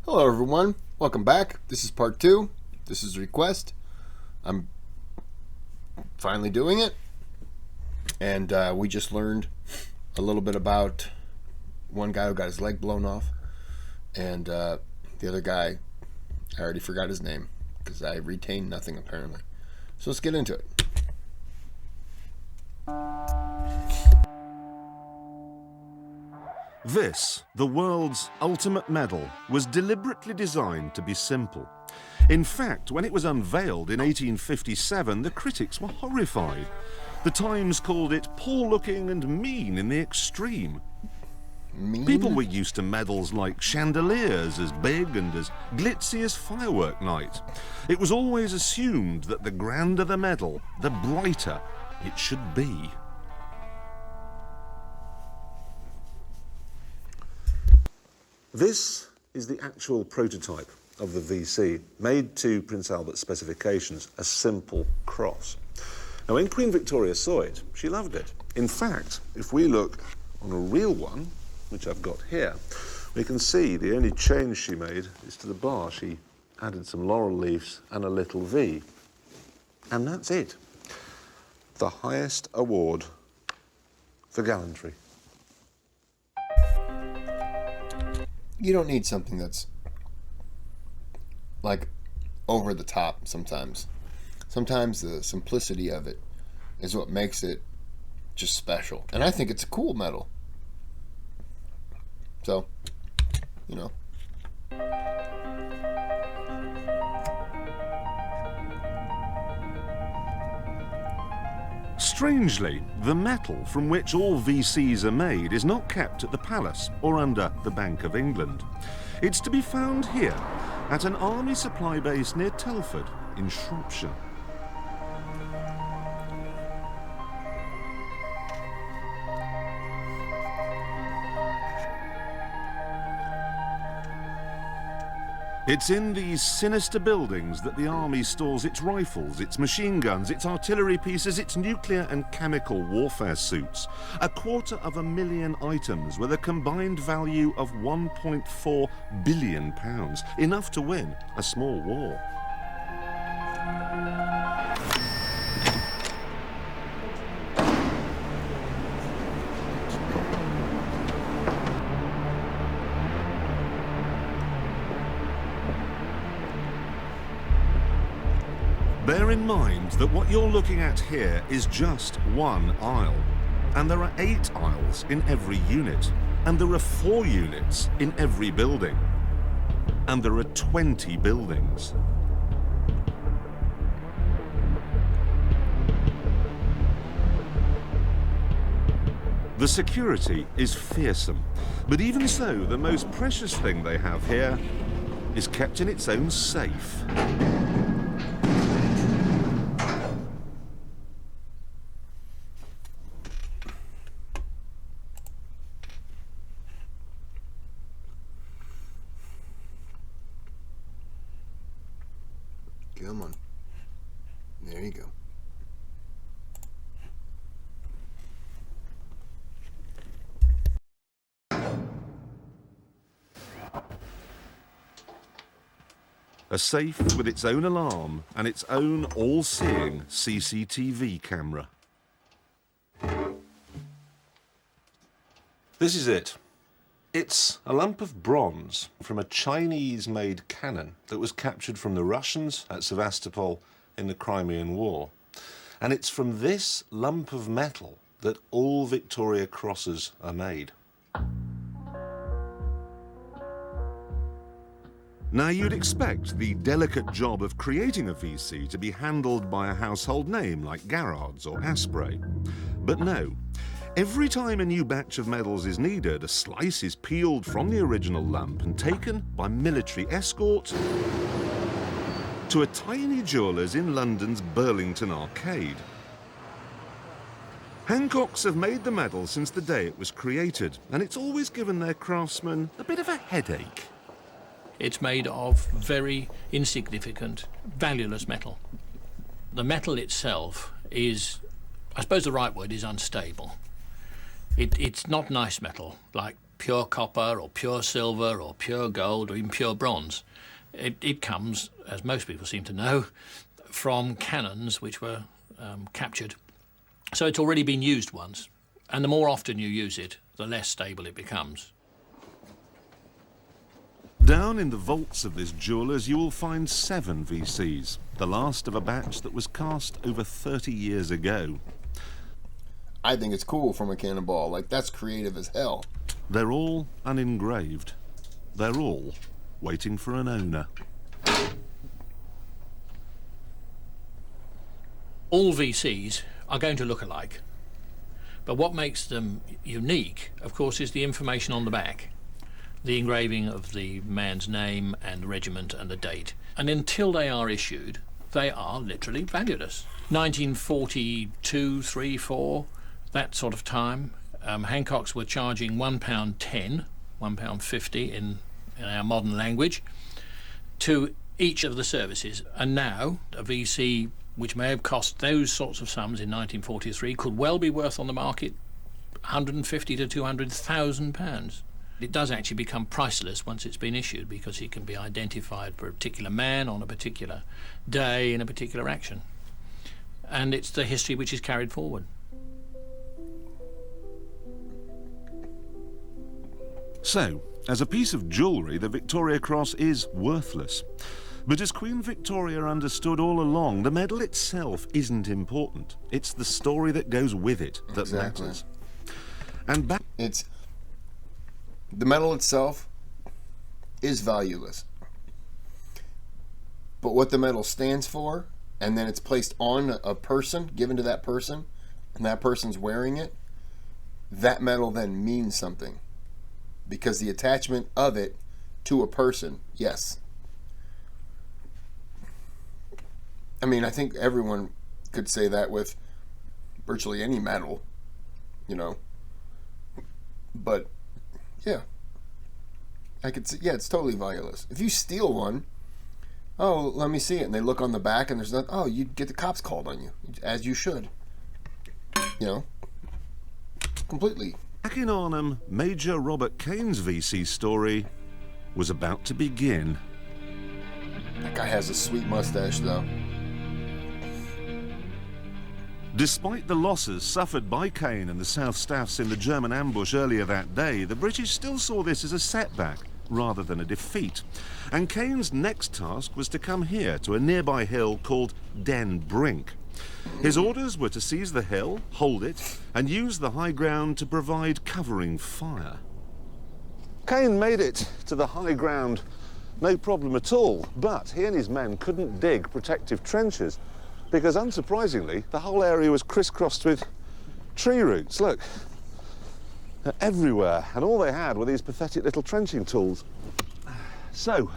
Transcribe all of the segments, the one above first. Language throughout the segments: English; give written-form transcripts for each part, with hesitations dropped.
Hello everyone, welcome back. This is part 2. This is a request. I'm finally doing it. And we just learned a little bit about one guy who got his leg blown off. And the other guy, I already forgot his name because I retained nothing apparently. So let's get into it. This, the world's ultimate medal, was deliberately designed to be simple. In fact, when it was unveiled in 1857, the critics were horrified. The Times called it poor-looking and mean in the extreme. Mean? People were used to medals like chandeliers as big and as glitzy as firework night. It was always assumed that the grander the medal, the brighter it should be. This is the actual prototype of the VC, made to Prince Albert's specifications, a simple cross. Now, when Queen Victoria saw it, she loved it. In fact, if we look on a real one, which I've got here, we can see the only change she made is to the bar. She added some laurel leaves and a little V. And that's it. The highest award for gallantry. You don't need something that's like over the top sometimes. Sometimes the simplicity of it is what makes it just special. And I think it's a cool medal. So, you know. Strangely, the metal from which all VCs are made is not kept at the Palace or under the Bank of England. It's to be found here, at an army supply base near Telford in Shropshire. It's in these sinister buildings that the army stores its rifles, its machine guns, its artillery pieces, its nuclear and chemical warfare suits. 250,000 items with a combined value of £1.4 billion, enough to win a small war. Bear in mind that what you're looking at here is just one aisle. And there are 8 aisles in every unit. And there are 4 units in every building. And there are 20 buildings. The security is fearsome. But even so, the most precious thing they have here is kept in its own safe. Come on. There you go. A safe with its own alarm and its own all-seeing CCTV camera. This is it. It's a lump of bronze from a Chinese-made cannon that was captured from the Russians at Sevastopol in the Crimean War. And it's from this lump of metal that all Victoria Crosses are made. Now, you'd expect the delicate job of creating a VC to be handled by a household name like Garrard's or Asprey. But no. Every time a new batch of medals is needed, a slice is peeled from the original lump and taken by military escort to a tiny jeweller's in London's Burlington Arcade. Hancocks have made the medal since the day it was created, and it's always given their craftsmen a bit of a headache. It's made of very insignificant, valueless metal. The metal itself I suppose the right word is unstable. It's not nice metal like pure copper or pure silver or pure gold or even pure bronze. It comes, as most people seem to know, from cannons which were captured. So it's already been used once, and the more often you use it, the less stable it becomes. Down in the vaults of this jeweller's you will find 7 VCs, the last of a batch that was cast over 30 years ago. I think it's cool from a cannonball. Like, that's creative as hell. They're all unengraved. They're all waiting for an owner. All VCs are going to look alike, but what makes them unique, of course, is the information on the back. The engraving of the man's name and regiment and the date. And until they are issued, they are literally valueless. 1942, 3, 4, that sort of time, Hancocks were charging £1.10, £1.50 in our modern language, to each of the services. And now, a VC which may have cost those sorts of sums in 1943 could well be worth on the market £150,000 to £200,000. It does actually become priceless once it's been issued, because it can be identified for a particular man on a particular day in a particular action. And it's the history which is carried forward. So, as a piece of jewellery, the Victoria Cross is worthless. But as Queen Victoria understood all along, the medal itself isn't important. It's the story that goes with it that matters. And the medal itself is valueless. But what the medal stands for, and then it's placed on a person, given to that person, and that person's wearing it, that medal then means something. Because the attachment of it to a person, yes. I mean, I think everyone could say that with virtually any medal, you know. But, yeah. I could see, yeah, it's totally valueless. If you steal one, oh, let me see it, and they look on the back and there's nothing, oh, you get the cops called on you, as you should. You know? Completely. Back in Arnhem, Major Robert Kane's VC story was about to begin. That guy has a sweet mustache, though. Despite the losses suffered by Kane and the South Staffs in the German ambush earlier that day, the British still saw this as a setback rather than a defeat. And Kane's next task was to come here to a nearby hill called Den Brink. His orders were to seize the hill, hold it, and use the high ground to provide covering fire. Kane made it to the high ground, no problem at all, but he and his men couldn't dig protective trenches because, unsurprisingly, the whole area was crisscrossed with tree roots. Look, they're everywhere, and all they had were these pathetic little trenching tools. So,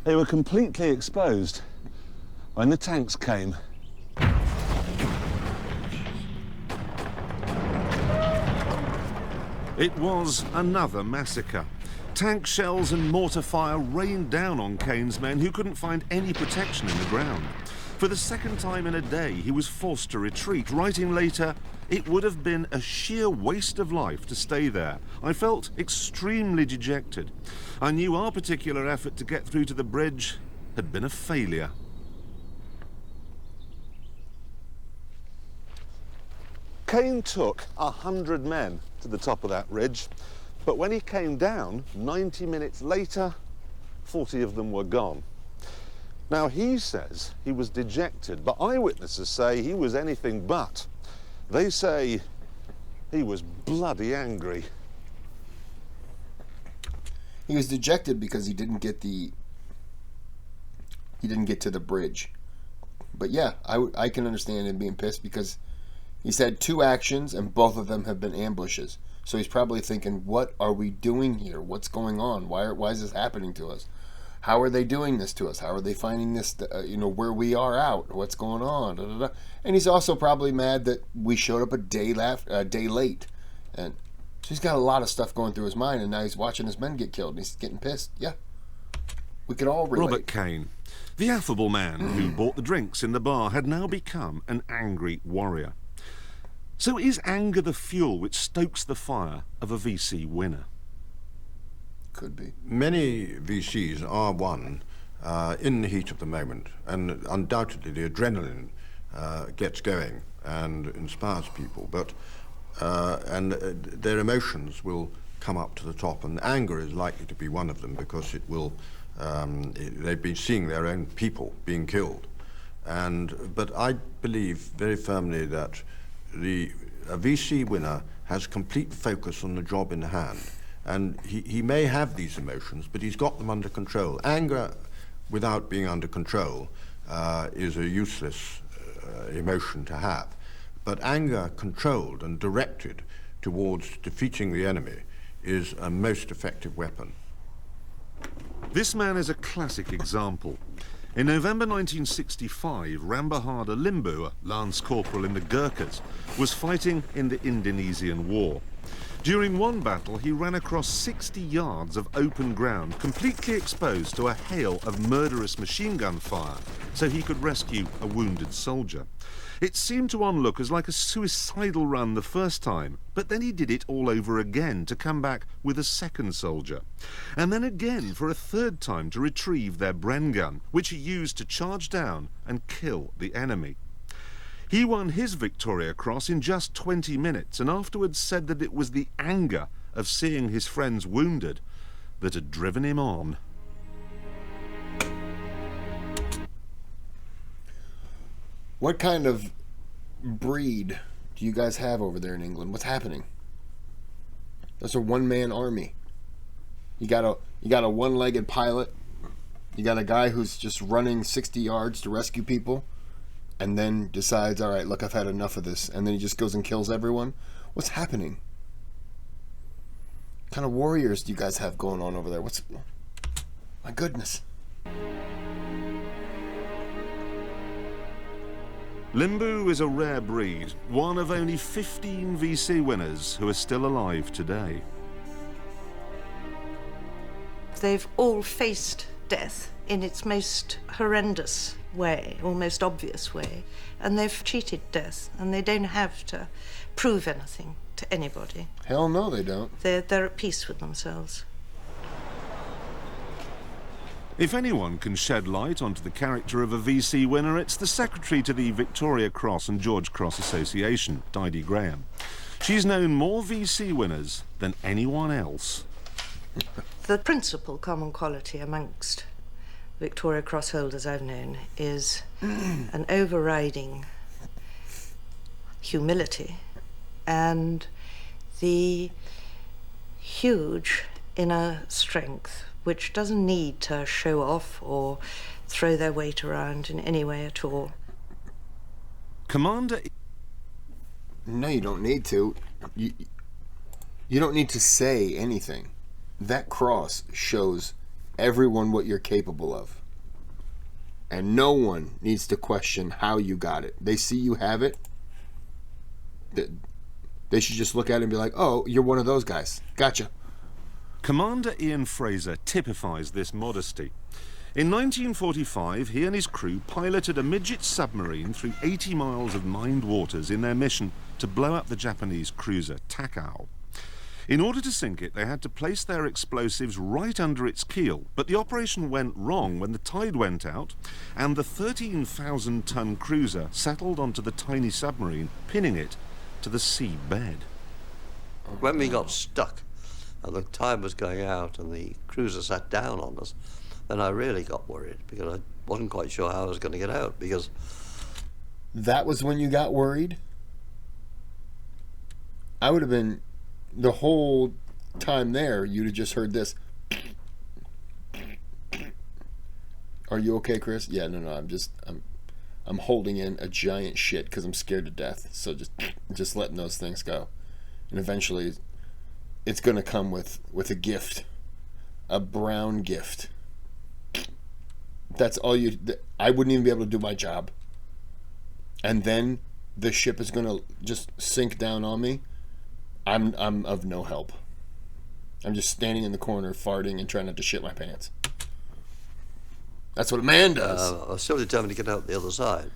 they were completely exposed when the tanks came. It was another massacre. Tank shells and mortar fire rained down on Kane's men, who couldn't find any protection in the ground. For the second time in a day, he was forced to retreat, writing later, "It would have been a sheer waste of life to stay there. I felt extremely dejected. I knew our particular effort to get through to the bridge had been a failure." Kane took 100 men to the top of that ridge, but when he came down 90 minutes later, 40 of them were gone. Now, he says he was dejected, but eyewitnesses say he was anything but. They say he was bloody angry. He was dejected because he didn't get to the bridge. But yeah, I can understand him being pissed because he's had 2 actions and both of them have been ambushes. So he's probably thinking, what are we doing here? What's going on? Why is this happening to us? How are they doing this to us? How are they finding this, where we are out? What's going on? Da, da, da. And he's also probably mad that we showed up a day late. And so he's got a lot of stuff going through his mind, and now he's watching his men get killed, and he's getting pissed. Yeah. We could all relate. Robert Kane, the affable man who bought the drinks in the bar, had now become an angry warrior. So is anger the fuel which stokes the fire of a VC winner? Could be. Many VCs are won in the heat of the moment, and undoubtedly the adrenaline gets going and inspires people, but their emotions will come up to the top, and anger is likely to be one of them because it will. They've been seeing their own people being killed, but I believe very firmly that a VC winner has complete focus on the job in hand. And he may have these emotions, but he's got them under control. Anger without being under control is a useless emotion to have. But anger controlled and directed towards defeating the enemy is a most effective weapon. This man is a classic example. In November 1965, Rambahadur Limbu, a Lance Corporal in the Gurkhas, was fighting in the Indonesian War. During one battle, he ran across 60 yards of open ground, completely exposed to a hail of murderous machine gun fire, so he could rescue a wounded soldier. It seemed to onlookers like a suicidal run the first time, but then he did it all over again to come back with a second soldier. And then again for a third time to retrieve their Bren gun, which he used to charge down and kill the enemy. He won his Victoria Cross in just 20 minutes and afterwards said that it was the anger of seeing his friends wounded that had driven him on. What kind of breed do you guys have over there in England? What's happening? That's a one-man army. You got a one-legged pilot. You got a guy who's just running 60 yards to rescue people, and then decides, all right, look, I've had enough of this, and then he just goes and kills everyone. What's happening? What kind of warriors do you guys have going on over there? My goodness. Limbu is a rare breed, one of only 15 VC winners who are still alive today. They've all faced death in its most horrendous way, or most obvious way, and they've cheated death, and they don't have to prove anything to anybody. Hell no, they don't. They're at peace with themselves. If anyone can shed light onto the character of a VC winner, it's the secretary to the Victoria Cross and George Cross Association, Didi Graham. She's known more VC winners than anyone else. The principal common quality amongst Victoria Cross holders I've known is an overriding humility and the huge inner strength which doesn't need to show off or throw their weight around in any way at all. Commander... No, you don't need to. You don't need to say anything. That cross shows everyone what you're capable of. And no one needs to question how you got it. They see you have it. They should just look at it and be like, oh, you're one of those guys. Gotcha. Commander Ian Fraser typifies this modesty. In 1945, he and his crew piloted a midget submarine through 80 miles of mined waters in their mission to blow up the Japanese cruiser Takao. In order to sink it, they had to place their explosives right under its keel, but the operation went wrong when the tide went out and the 13,000-ton cruiser settled onto the tiny submarine, pinning it to the sea bed. When we got stuck and the tide was going out and the cruiser sat down on us, then I really got worried because I wasn't quite sure how I was going to get out, because... That was when you got worried? I would have been... The whole time there, you'd have just heard this. Are you okay, Kris? Yeah, no, I'm holding in a giant shit because I'm scared to death. So just letting those things go. And eventually, it's going to come with a gift. A brown gift. That's all I wouldn't even be able to do my job. And then the ship is going to just sink down on me. I'm of no help. I'm just standing in the corner farting and trying not to shit my pants. That's what a man does. I was so determined to get out the other side.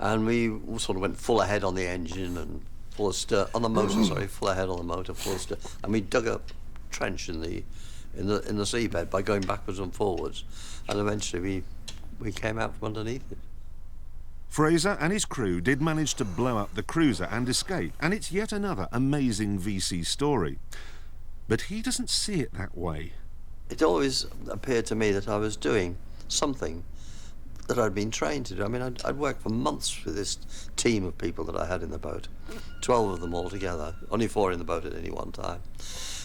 And we sort of went full ahead on the engine and full ahead on the motor, full of stir. And we dug up trench in the seabed by going backwards and forwards, and eventually we came out from underneath it. Fraser and his crew did manage to blow up the cruiser and escape, and it's yet another amazing VC story. But he doesn't see it that way. It always appeared to me that I was doing something that I'd been trained to do. I mean, I'd worked for months with this team of people that I had in the boat, 12 of them all together, only 4 in the boat at any one time.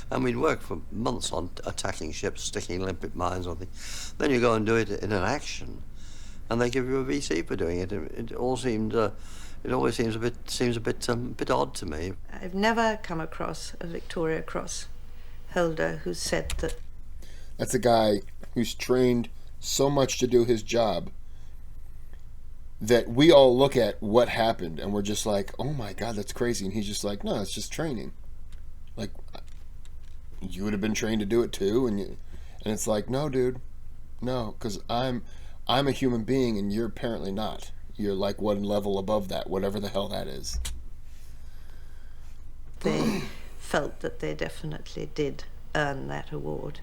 And we'd work for months on attacking ships, sticking limpet mines on things. Then you go and do it in an action, and they give you a VC for doing it. It always seems a bit odd to me. I've never come across a Victoria Cross holder who said that. That's a guy who's trained so much to do his job that we all look at what happened and we're just like, oh my God, that's crazy. And he's just like, no, it's just training. Like, you would have been trained to do it too. And it's like, no, dude, no, because I'm a human being and you're apparently not. You're like one level above that, whatever the hell that is. They felt that they definitely did earn that award.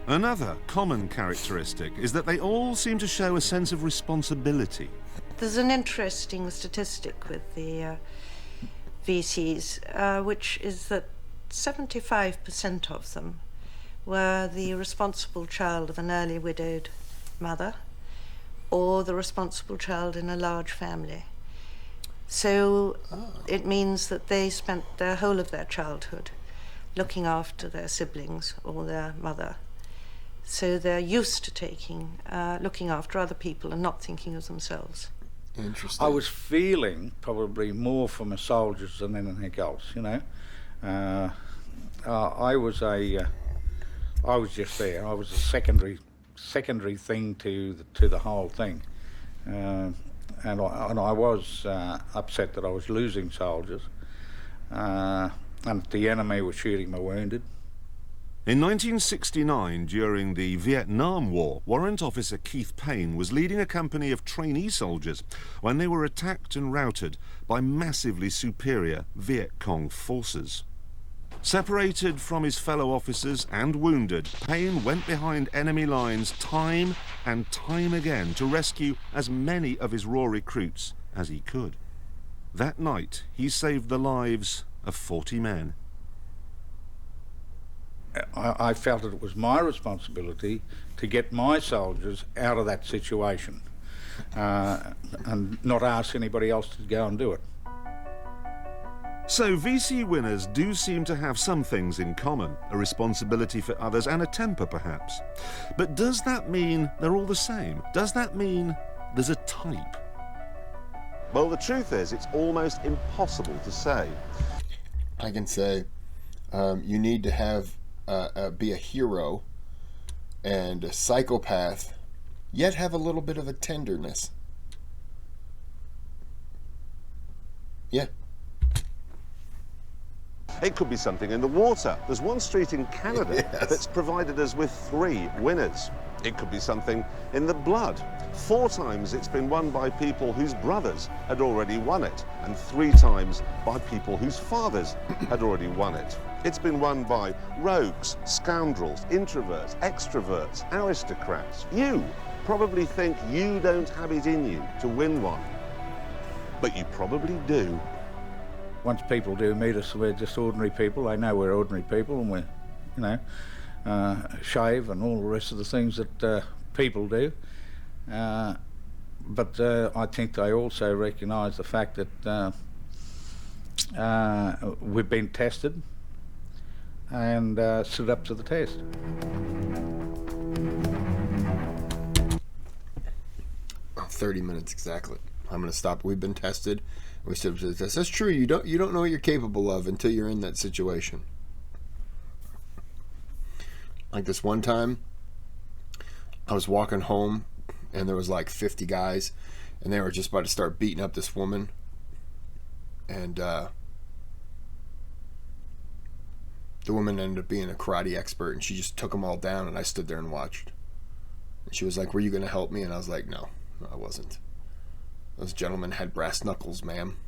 Another common characteristic is that they all seem to show a sense of responsibility. There's an interesting statistic with the VCs, which is that 75% of them were the responsible child of an early widowed mother or the responsible child in a large family. So it means that they spent the whole of their childhood looking after their siblings or their mother. So they're used to looking after other people and not thinking of themselves. Interesting. I was feeling probably more for my soldiers than anything else, you know. I was just there. I was a secondary thing to the whole thing, and I was upset that I was losing soldiers, and the enemy was shooting my wounded. In 1969, during the Vietnam War, Warrant Officer Keith Payne was leading a company of trainee soldiers when they were attacked and routed by massively superior Viet Cong forces. Separated from his fellow officers and wounded, Payne went behind enemy lines time and time again to rescue as many of his raw recruits as he could. That night, he saved the lives of 40 men. I felt that it was my responsibility to get my soldiers out of that situation and not ask anybody else to go and do it. So VC winners do seem to have some things in common, a responsibility for others and a temper perhaps. But does that mean they're all the same? Does that mean there's a type? Well, the truth is, it's almost impossible to say. I can say you need to have be a hero and a psychopath, yet have a little bit of a tenderness. Yeah. It could be something in the water. There's one street in Canada that's provided us with 3 winners. It could be something in the blood. 4 times it's been won by people whose brothers had already won it, and 3 times by people whose fathers had already won it. It's been won by rogues, scoundrels, introverts, extroverts, aristocrats. You probably think you don't have it in you to win one, but you probably do. Once people do meet us, we're just ordinary people. They know we're ordinary people, and we're, you know, shave and all the rest of the things that people do. But I think they also recognise the fact that we've been tested and stood up to the test. Oh, 30 minutes exactly. I'm going to stop. We've been tested. We stood up to the test. That's true. You don't know what you're capable of until you're in that situation. Like this one time, I was walking home, and there was like 50 guys, and they were just about to start beating up this woman. And the woman ended up being a karate expert, and she just took them all down, and I stood there and watched. And she was like, "Were you going to help me?" And I was like, no, I wasn't. Those gentlemen had brass knuckles, ma'am.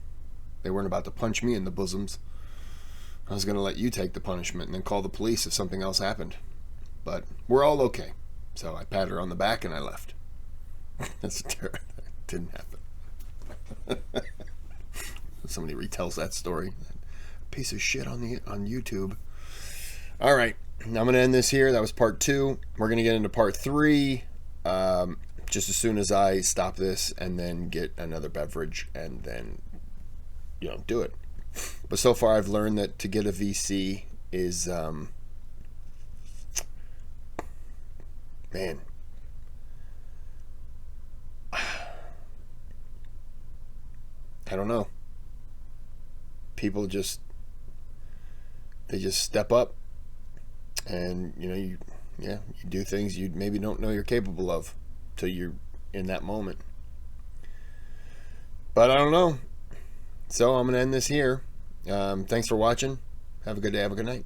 They weren't about to punch me in the bosoms. I was going to let you take the punishment and then call the police if something else happened. But we're all okay. So I patted her on the back and I left. That's terrible. That didn't happen. Somebody retells that story. Piece of shit on YouTube. All right. I'm going to end this here. That was part 2. We're going to get into part 3 just as soon as I stop this and then get another beverage and then, do it. But so far I've learned that to get a VC is, man, I don't know. People just step up and, you do things you maybe don't know you're capable of till you're in that moment. But I don't know. So I'm going to end this here. Thanks for watching. Have a good day. Have a good night.